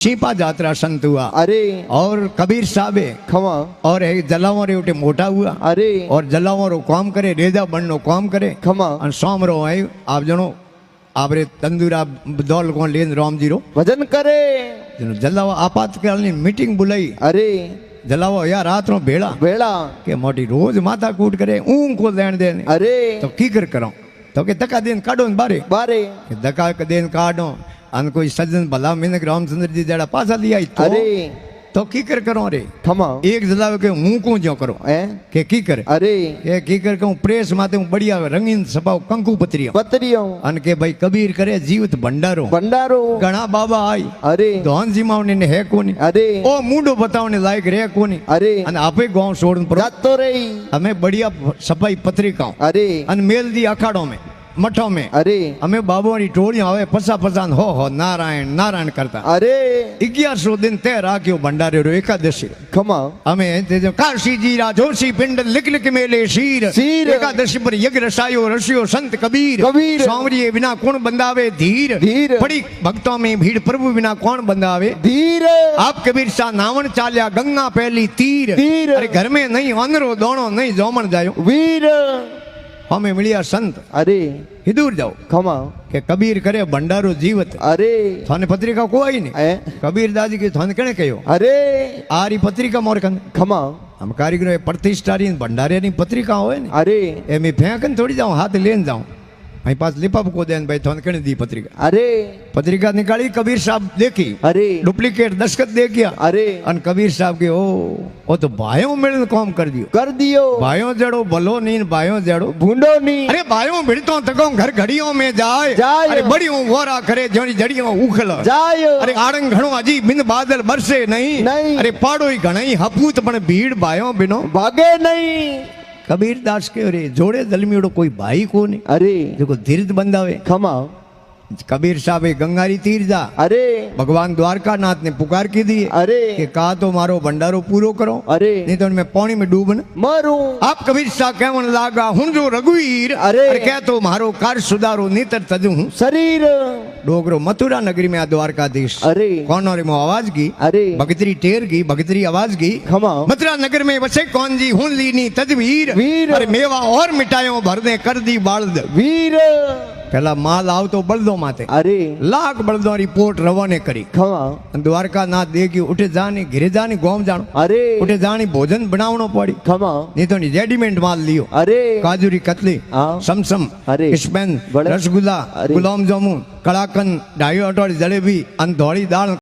छिपा जात्रा संत हुआ। अरे और कबीर साहब खमा और एक जलावर उठे मोटा हुआ। अरे और जलावर काम करे रेजा बननो काम करे खमा और सोमरो आयो आप जनो आपरे तंदूरा दौल को लेन राम जीरो भजन करे जनो जलावा आपातकालीन मीटिंग बुलाई। अरे जलावा यार रात नो भेड़ा बेड़ा के मोटी रोज माथा कूट करे ऊं को लेन देने अरे तो की कर करो तो के धक्का देन काढो ने बारे बारे धक्का देन काढो अन कोई सज्जन भला मिनक रामचंद्र जी जड़ा पासा लिया तो अरे तो की कर करो रे खमा एक जलावे के मुंह को जो करो के की करे अरे के की कर के प्रेस माते हूँ बढ़िया रंगीन सपाव कंकु पत्रियों पत्रियों अन के भाई कबीर करे जीवित भंडारो भंडारो घना बाबा आई अरे धन जिमावने ने है कोनी अरे ओ मुंडो बतावने लायक रे कोनी अरे अन आपे गांव छोड़न पर जातो रही हमें बढ़िया सफाई पत्रिकाओं अरे अन मेल दी अखाड़ों में मठों में अरे हमें बाबू की टोलियां आवे पसा पसान हो नारायण नारायण करता अरे 1100 दिन तय राख्यो भंडारे रो एकादशी खमा हमें ते जो काशी जीरा जोशी पिंड लिख लिख मेले शीर शीर। एकादशी पर यज्ञ रसायो ऋषियो संत कबीर कबीर। सांवरिये बिना कौन बंदावे धीर धीर। बड़ी भक्तों में भीड़ प्रभु बिना कौन बंदावे धीर आप कबीर सा नावन चाल्या गंगा पहली तीर तीर। अरे घर में नहीं अंदरो दोनों नहीं जोमन जायो वीर हमें मिलिया संत अरे हिदूर जाओ खमा के कबीर करे भंडारो जीवत अरे थाने पत्रिका कोई नहीं कबीर दादी के थाने कने कहो अरे आरी पत्रिका मोर कन खमा हम कारीगर प्रतिष्ठारी भंडारे नी पत्रिका होए ने अरे ए मैं फेंकन थोड़ी जाऊं हाथ लेन जाऊं भाई पास लिपा को देन भाई थाने कने दी पत्रिका अरे पत्रिका निकाली कबीर साहब देखी अरे डुप्लीकेट दस्खत दे गया अरे अन कबीर साहब के ओ तो भाइयों मिलन काम कर दियो कर दियो भाइयों जड़ो भलो नीन भाइयों जड़ो भूंडो नहीं अरे भाइयों भिड़तो तको घर घड़ियों में जाए जाए। अरे बड़ियों वोरा करे जोनी जड़ियों उखल जाय अरे आड़ंग घणो अजी बिन बादल बरसे नहीं नहीं। अरे पाड़ो ही घणई हपूत पण भीड़ भाइयों बिनो भागे नहीं कबीर दास के रे जोड़े दलमीड़ो कोई भाई को नहीं अरे देखो धीरज बंदावे खमा कबीर साहब गंगारी तीर जा अरे भगवान द्वारका नाथ ने पुकार की दी अरे कि कहा तो मारो भंडारो पूरो करो अरे नहीं तो मैं पानी में डूबन मरू आप कबीर साहब कहवन लागा हूं जो रघुवीर अरे कह तो मारो कार सुधारो नीतर तजू हूं शरीर डोगरो मथुरा नगरी में आ द्वारकाधीश अरे कौन और मो आवाज की अरे भगतरी टेर की भगतरी आवाज की खमा मथुरा नगर में बसे कौन जी हूं लीनी तजवीर वीर। अरे मेवा और मिटायो भर दे कर दी बाल्द वीर पहला माल आव तो बलदो माते अरे लाख बलदो रिपोर्ट रवाने करी खमा द्वारका नाथ देखी उठे जाने घिरे जाने गांव जानो अरे उठे जाने भोजन बनावनो पड़ी खमा नहीं तो रेडीमेड माल लियो अरे काजूरी कतली हाँ। समसम अरे स्पेन बड़े। रसगुल्ला अरे। गुलाब जामुन कड़ाकन ढाई अटोड़ी जलेबी अन धोड़ी दाल